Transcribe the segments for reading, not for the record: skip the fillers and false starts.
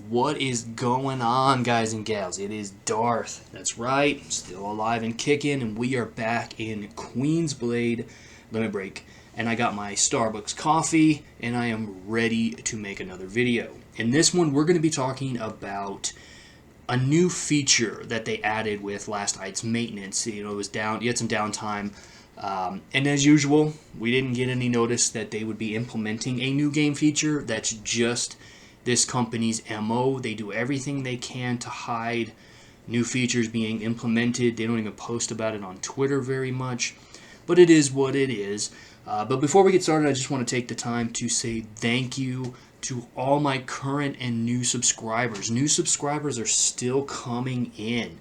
What is going on, guys and gals? It is Darth. That's right, still alive and kicking, and we are back in Queensblade Limit Break. And I got my Starbucks coffee, and I am ready to make another video. In this one, we're going to be talking about a new feature that they added with last night's maintenance. You know, it was down. You had some downtime. And as usual, we didn't get any notice that they would be implementing a new game feature. That's just this company's MO. They do everything they can to hide new features being implemented. They don't even post about it on Twitter very much, but it is what it is. But before we get started, I just want to take the time to say thank you to all my current and new subscribers. New subscribers are still coming in,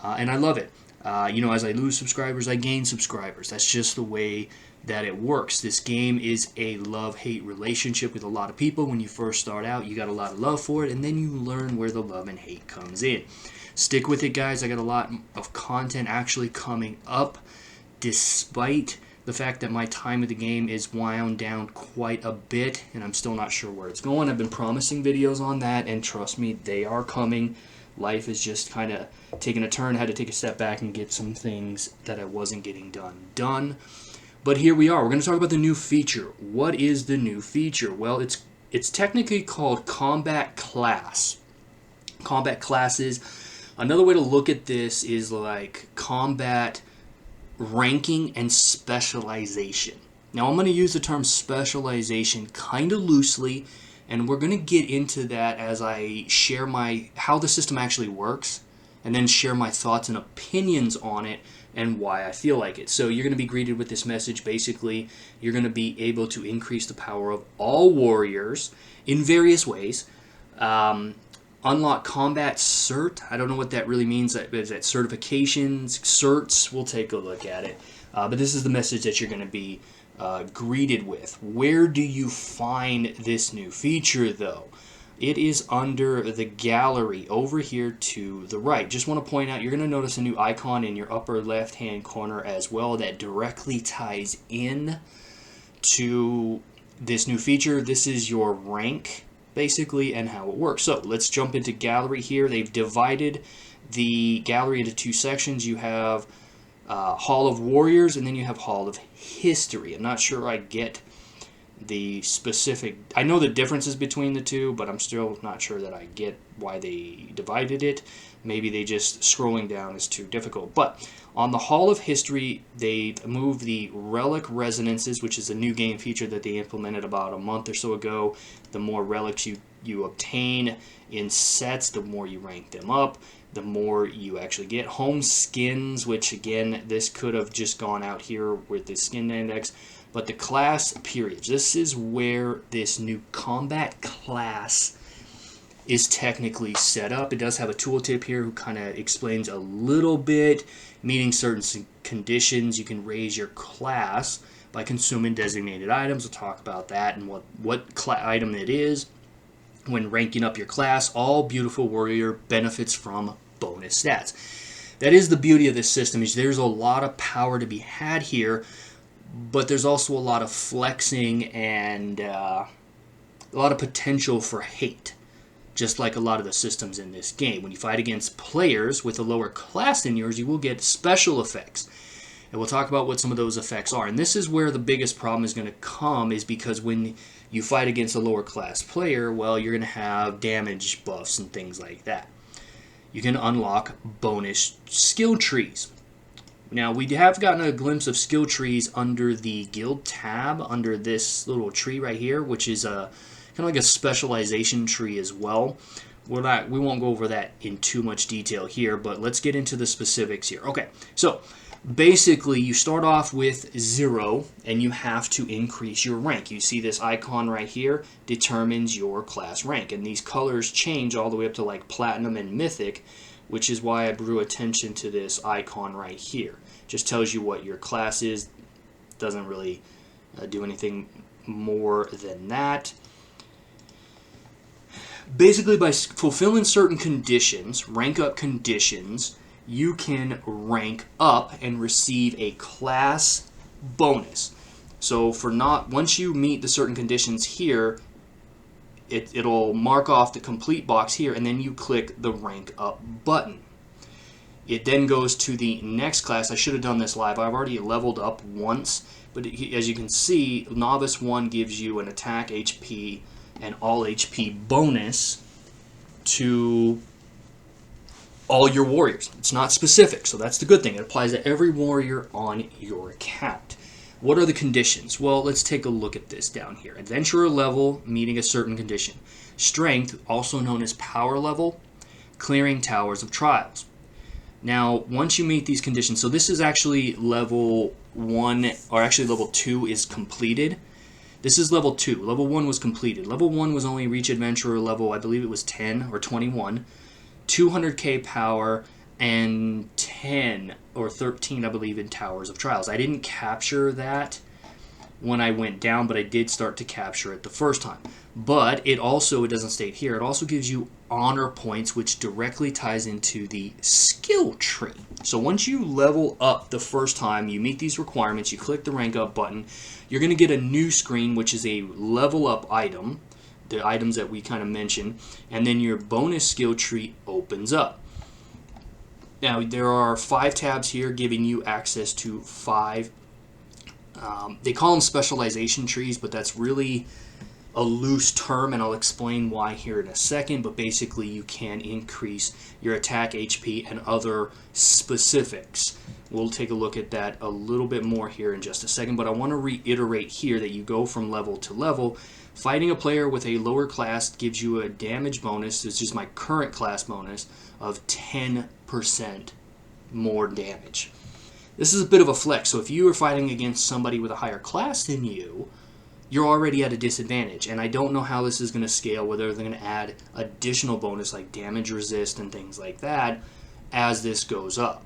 and I love it. You know, as I lose subscribers, I gain subscribers. That's just the way that it works. This game is a love-hate relationship with a lot of people. When you first start out, you got a lot of love for it, and then you learn where the love and hate comes in. Stick with it, guys. I got a lot of content actually coming up, despite the fact that my time with the game is wound down quite a bit, and I'm still not sure where it's going. I've been promising videos on that, and trust me, they are coming. Life is just kind of taking a turn. I had to take a step back and get some things that I wasn't getting done. But here we are. We're going to talk about the new feature. What is the new feature? Well, it's technically called Combat Class. Combat Classes. Another way to look at this is like combat ranking and specialization. Now, I'm going to use the term specialization kind of loosely, and we're going to get into that as I share how the system actually works, and then share my thoughts and opinions on it and why I feel like it. So you're going to be greeted with this message. Basically, you're going to be able to increase the power of all warriors in various ways. Unlock combat cert. I don't know what that really means. Is that certifications, certs? We'll take a look at it. But this is the message that you're going to be greeted with. Where do you find this new feature, though? It is under the gallery over here to the right. Just want to point out, you're going to notice a new icon in your upper left-hand corner as well that directly ties in to this new feature. This is your rank, basically, and how it works. So let's jump into gallery here. They've divided the gallery into two sections. You have Hall of Warriors, and then you have Hall of History. I'm not sure I get the specific. I know the differences between the two, but I'm still not sure that I get why they divided it. Maybe they just scrolling down is too difficult. But on the Hall of History, they've moved the Relic Resonances, which is a new game feature that they implemented about a month or so ago. The more relics you obtain in sets, the more you rank them up, the more you actually get. Home skins, which again, this could have just gone out here with the skin index, but the class periods. This is where this new combat class is technically set up. It does have a tooltip here who kind of explains a little bit. Meeting certain conditions, you can raise your class by consuming designated items. We'll talk about that and what item it is. When ranking up your class, all beautiful warrior benefits from bonus stats. That is the beauty of this system, is there's a lot of power to be had here, but there's also a lot of flexing and a lot of potential for hate, just like a lot of the systems in this game. When you fight against players with a lower class than yours, you will get special effects. And we'll talk about what some of those effects are. And this is where the biggest problem is going to come, is because when you fight against a lower class player, well, you're going to have damage buffs and things like that. You can unlock bonus skill trees. Now, we have gotten a glimpse of skill trees under the guild tab, under this little tree right here, which is kind of like a specialization tree as well. We won't go over that in too much detail here, but let's get into the specifics here. Okay, so basically, you start off with 0, and you have to increase your rank. You see this icon right here determines your class rank, and these colors change all the way up to like Platinum and Mythic, which is why I drew attention to this icon right here. Just tells you what your class is. Doesn't really do anything more than that. Basically, by fulfilling certain conditions, rank up conditions, you can rank up and receive a class bonus. So once you meet the certain conditions here, it'll mark off the complete box here, and then you click the rank up button. It then goes to the next class. I should have done this live. I've already leveled up once, but as you can see, Novice 1 gives you an attack HP and all HP bonus to all your warriors. It's not specific, so that's the good thing. It applies to every warrior on your account. What are the conditions? Well, let's take a look at this down here. Adventurer level, meeting a certain condition. Strength, also known as power level, clearing towers of trials. Now, once you meet these conditions, so this is actually level 1, or actually level 2 is completed. This is level 2. Level 1 was completed. Level 1 was only reach adventurer level, I believe it was 10 or 21. 200k power, and 10 or 13, I believe, in Towers of Trials. I didn't capture that when I went down, but I did start to capture it the first time. But it doesn't state here, it also gives you honor points, which directly ties into the skill tree. So once you level up the first time, you meet these requirements, you click the rank up button, you're going to get a new screen, which is a level up item, the items that we kind of mentioned, and then your bonus skill tree opens up. Now, there are 5 tabs here giving you access to 5. They call them specialization trees, but that's really a loose term, and I'll explain why here in a second. But basically, you can increase your attack HP and other specifics. We'll take a look at that a little bit more here in just a second, but I want to reiterate here that you go from level to level. Fighting a player with a lower class gives you a damage bonus, this is my current class bonus, of 10% more damage. This is a bit of a flex, so if you are fighting against somebody with a higher class than you, you're already at a disadvantage, and I don't know how this is going to scale, whether they're going to add additional bonus like damage resist and things like that as this goes up.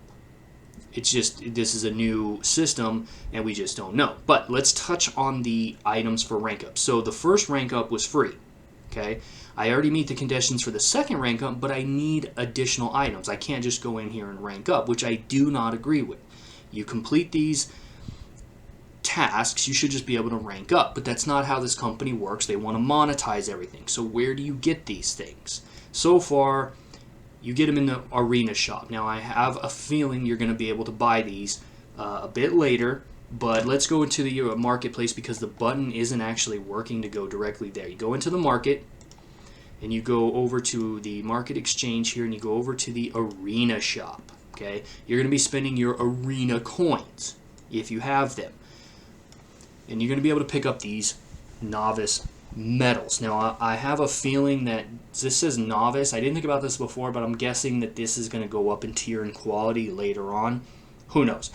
It's just, this is a new system, and we just don't know. But let's touch on the items for rank up. So the first rank up was free, okay? I already meet the conditions for the second rank up, but I need additional items. I can't just go in here and rank up, which I do not agree with. You complete these tasks, you should just be able to rank up, but that's not how this company works. They want to monetize everything. So where do you get these things? So far, you get them in the arena shop. Now, I have a feeling you're going to be able to buy these a bit later, but let's go into the marketplace because the button isn't actually working to go directly there. You go into the market, and you go over to the market exchange here, and you go over to the arena shop. Okay, you're going to be spending your arena coins if you have them, and you're going to be able to pick up these novice medals. Now, I have a feeling that this says novice. I didn't think about this before, but I'm guessing that this is going to go up in tier and quality later on. Who knows?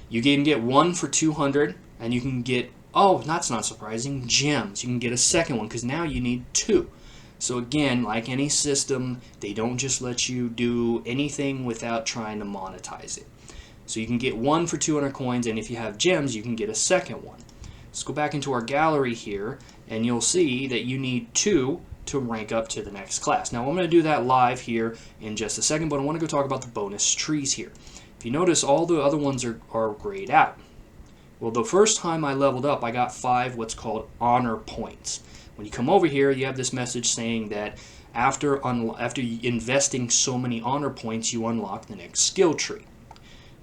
You can get 1 for 200, and you can get, oh, that's not surprising, gems. You can get a second one because now you need 2. So again, like any system, they don't just let you do anything without trying to monetize it. So you can get 1 for 200 coins, and if you have gems, you can get a second one. Let's go back into our gallery here, and you'll see that you need 2 to rank up to the next class. Now, I'm going to do that live here in just a second, but I want to go talk about the bonus trees here. If you notice, all the other ones are grayed out. Well, the first time I leveled up, I got 5 what's called honor points. When you come over here, you have this message saying that after investing so many honor points, you unlock the next skill tree.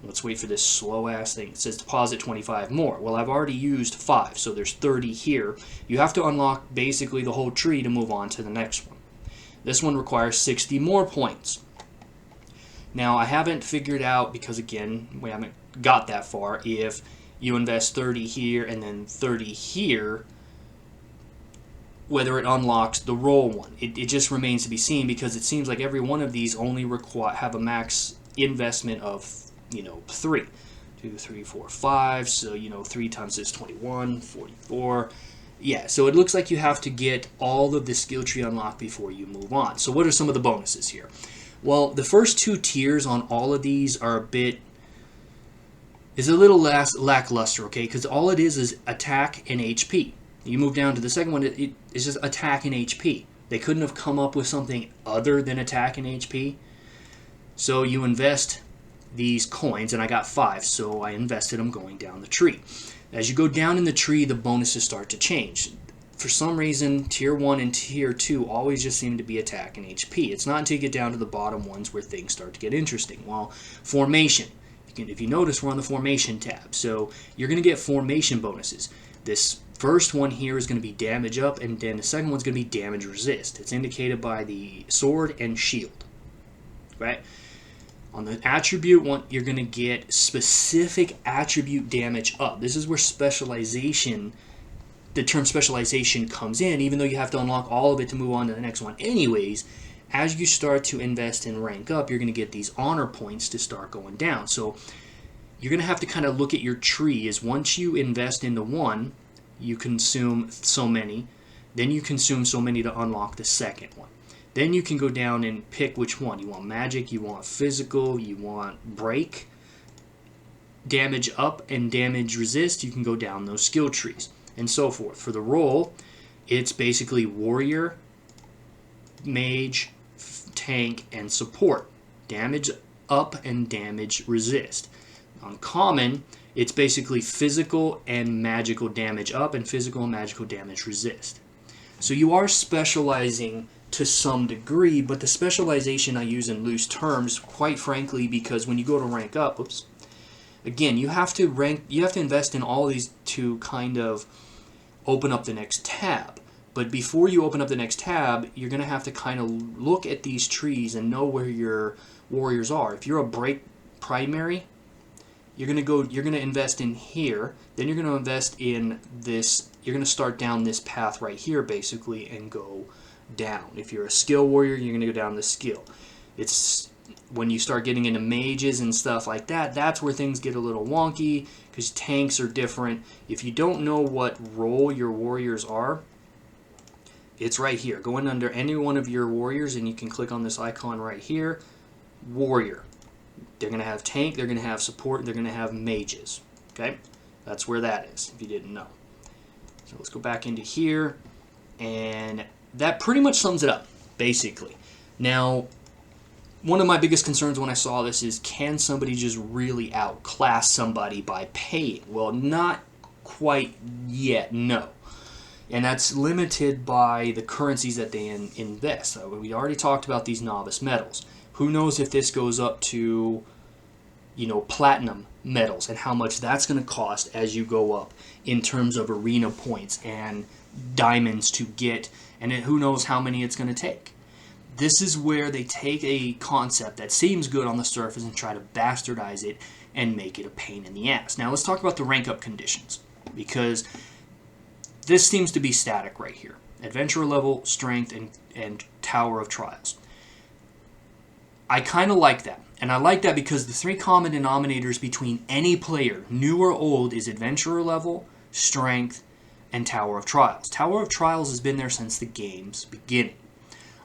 Let's wait for this slow-ass thing. It says deposit 25 more. Well, I've already used 5, so there's 30 here. You have to unlock basically the whole tree to move on to the next one. This one requires 60 more points. Now, I haven't figured out, because again, we haven't got that far, if you invest 30 here and then 30 here, whether it unlocks the roll one. It just remains to be seen, because it seems like every one of these only have a max investment of 3. 2, 3, 4, 5. So 3 times is 21, 44. Yeah, so it looks like you have to get all of the skill tree unlocked before you move on. So what are some of the bonuses here? Well, the first 2 tiers on all of these are a little lackluster, okay? Because all it is attack and HP. You move down to the second one, it's just attack and HP. They couldn't have come up with something other than attack and HP. So you invest these coins, and I got 5, so I invested them going down the tree. As you go down in the tree, the bonuses start to change. for some reason, Tier 1 and Tier 2 always just seem to be attack and HP. It's not until you get down to the bottom ones where things start to get interesting. Well, formation. If you notice, we're on the formation tab. So you're going to get formation bonuses. This first one here is going to be damage up, and then the second one's going to be damage resist. It's indicated by the sword and shield. Right? On the attribute one, you're going to get specific attribute damage up. This is where specialization, the term specialization comes in, even though you have to unlock all of it to move on to the next one anyways. As you start to invest and rank up, you're going to get these honor points to start going down. So you're going to have to kind of look at your tree. Is once you invest into one, you consume so many, then you consume so many to unlock the second one. Then you can go down and pick which one. You want magic, you want physical, you want break, damage up, and damage resist. You can go down those skill trees and so forth. For the role, it's basically warrior, mage, tank, and support. Damage up and damage resist. On common, it's basically physical and magical damage up and physical and magical damage resist. So you are specializing to some degree, but the specialization I use in loose terms, quite frankly, because when you go to rank up, again, you have to invest in all of these to kind of open up the next tab. But before you open up the next tab, you're going to have to kind of look at these trees and know where your warriors are. If you're a break primary, you're going to invest in here, then you're going to invest in this. You're going to start down this path right here basically and go down. If you're a skill warrior, you're going to go down the skill. It's when you start getting into mages and stuff like that, that's where things get a little wonky because tanks are different. If you don't know what role your warriors are, it's right here. Go in under any one of your warriors and you can click on this icon right here, warrior. They're going to have tank, they're going to have support, they're going to have mages. Okay? That's where that is, if you didn't know. So let's go back into here, and that pretty much sums it up, basically. Now, one of my biggest concerns when I saw this is, can somebody just really outclass somebody by paying? Well, not quite yet, no. And that's limited by the currencies that they invest. We already talked about these novice medals. Who knows if this goes up to, platinum medals and how much that's going to cost as you go up in terms of arena points and diamonds to get, and who knows how many it's going to take. This is where they take a concept that seems good on the surface and try to bastardize it and make it a pain in the ass. Now let's talk about the rank up conditions, because this seems to be static right here. Adventurer level, strength, and Tower of Trials. I kind of like that. And I like that because the three common denominators between any player, new or old, is Adventurer level, strength, and Tower of Trials. Tower of Trials has been there since the game's beginning.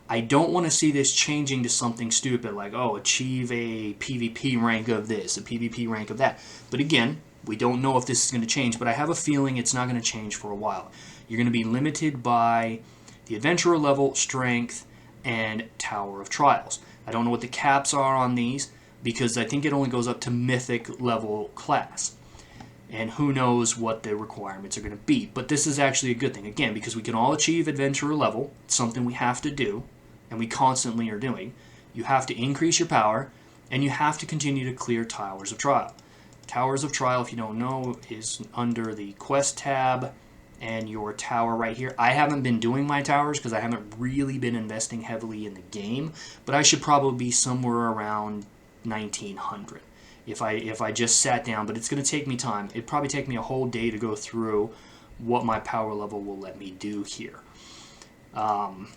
I don't want to see this changing to something stupid like, achieve a PvP rank of this, a PvP rank of that. But again, we don't know if this is going to change, but I have a feeling it's not going to change for a while. You're going to be limited by the Adventurer level, strength, and Tower of Trials. I don't know what the caps are on these because I think it only goes up to Mythic level class. And who knows what the requirements are going to be. But this is actually a good thing, again, because we can all achieve Adventurer level. It's something we have to do, and we constantly are doing. You have to increase your power, and you have to continue to clear Towers of Trial. Towers of Trial, if you don't know, is under the Quest tab and your tower right here. I haven't been doing my towers because I haven't really been investing heavily in the game, but I should probably be somewhere around 1900 if I just sat down, but it's going to take me time. It'd probably take me a whole day to go through what my power level will let me do here. That's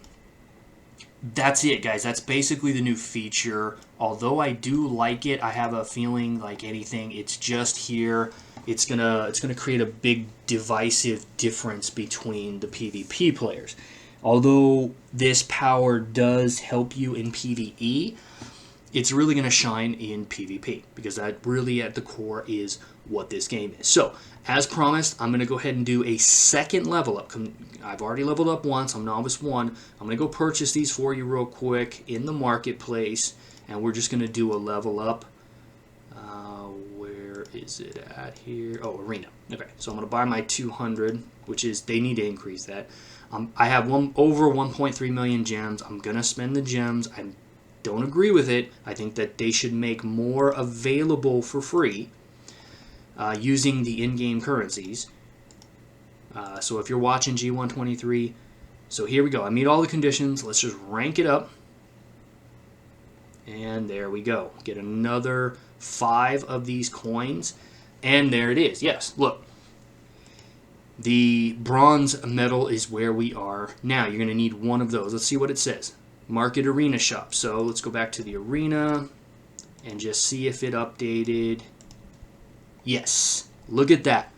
it, guys. That's basically the new feature. Although I do like it, I have a feeling, like anything, it's just here. It's gonna create a big divisive difference between the PvP players. Although this power does help you in PvE, it's really going to shine in PvP, because that really at the core is what this game is. So, as promised, I'm going to go ahead and do a second level up. I've already leveled up once. I'm Novice 1. I'm going to go purchase these for you real quick in the marketplace, and we're just going to do a level up. Where is it at here? Oh, arena. Okay, so I'm going to buy my 200, which is, they need to increase that. I have over 1.3 million gems. I'm going to spend the gems. I don't agree with it. I think that they should make more available for free using the in-game currencies. So if you're watching G123, so here we go. I meet all the conditions. Let's just rank it up. And there we go. Get another 5 of these coins. And there it is. Yes, look. The bronze medal is where we are now. You're going to need one of those. Let's see what it says. Market arena shop. So let's go back to the arena and just see if it updated. Yes. Look at that.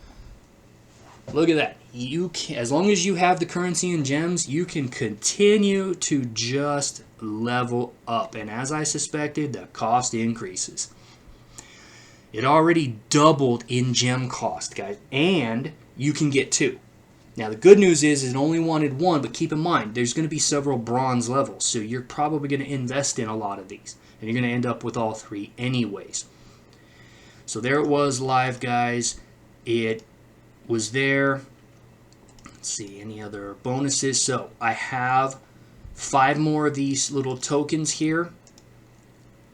Look at that. You can, as long as you have the currency and gems, you can continue to just level up. And as I suspected, the cost increases. It already doubled in gem cost, guys. And you can get 2. Now, the good news is it only wanted 1, but keep in mind, there's going to be several bronze levels. So you're probably going to invest in a lot of these. And you're going to end up with all 3 anyways. So there it was live, guys. It was there. Let's see, any other bonuses? So I have 5 more of these little tokens here.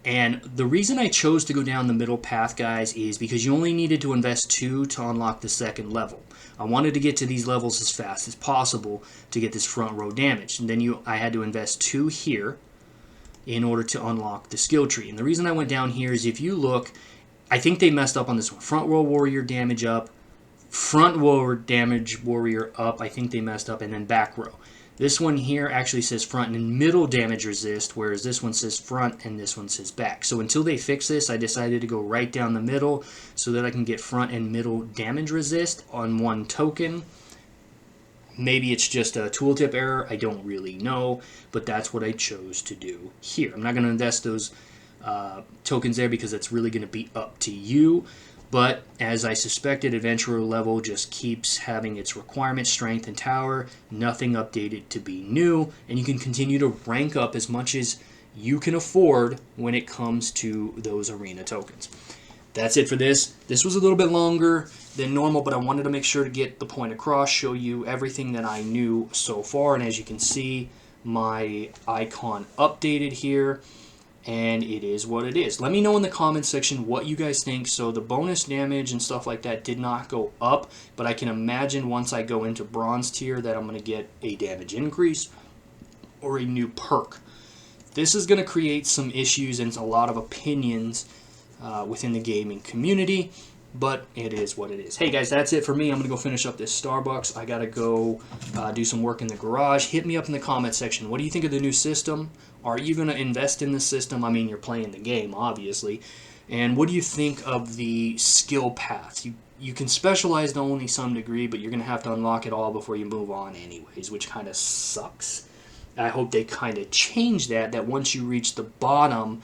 And the reason I chose to go down the middle path, guys, is because you only needed to invest 2 to unlock the second level. I wanted to get to these levels as fast as possible to get this front row damage. And then I had to invest 2 here in order to unlock the skill tree. And the reason I went down here is if you look, I think they messed up on this one. Front row warrior damage up, front row damage warrior up, I think they messed up, and then back row. This one here actually says front and middle damage resist, whereas this one says front and this one says back. So until they fix this, I decided to go right down the middle so that I can get front and middle damage resist on 1 token. Maybe it's just a tooltip error, I don't really know, but that's what I chose to do here. I'm not going to invest those tokens there because it's really going to be up to you. But as I suspected, Adventurer level just keeps having its requirement, strength, and tower. Nothing updated to be new. And you can continue to rank up as much as you can afford when it comes to those arena tokens. That's it for this. This was a little bit longer than normal, but I wanted to make sure to get the point across, show you everything that I knew so far. And as you can see, my icon updated here. And it is what it is. Let me know in the comments section what you guys think. So the bonus damage and stuff like that did not go up, but I can imagine once I go into bronze tier that I'm going to get a damage increase or a new perk. This is going to create some issues and a lot of opinions within the gaming community, but it is what it is. Hey guys, that's it for me. I'm going to go finish up this Starbucks. I got to go do some work in the garage. Hit me up in the comment section. What do you think of the new system? Are you going to invest in the system? I mean, you're playing the game, obviously. And what do you think of the skill paths? You can specialize to only some degree, but you're going to have to unlock it all before you move on anyways, which kind of sucks. I hope they kind of change that once you reach the bottom,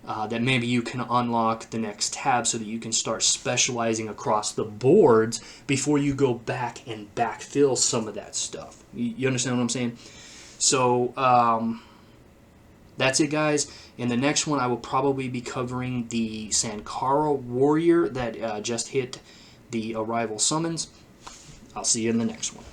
that maybe you can unlock the next tab so that you can start specializing across the boards before you go back and backfill some of that stuff. You understand what I'm saying? So, that's it, guys. In the next one, I will probably be covering the Sankara Warrior that just hit the arrival summons. I'll see you in the next one.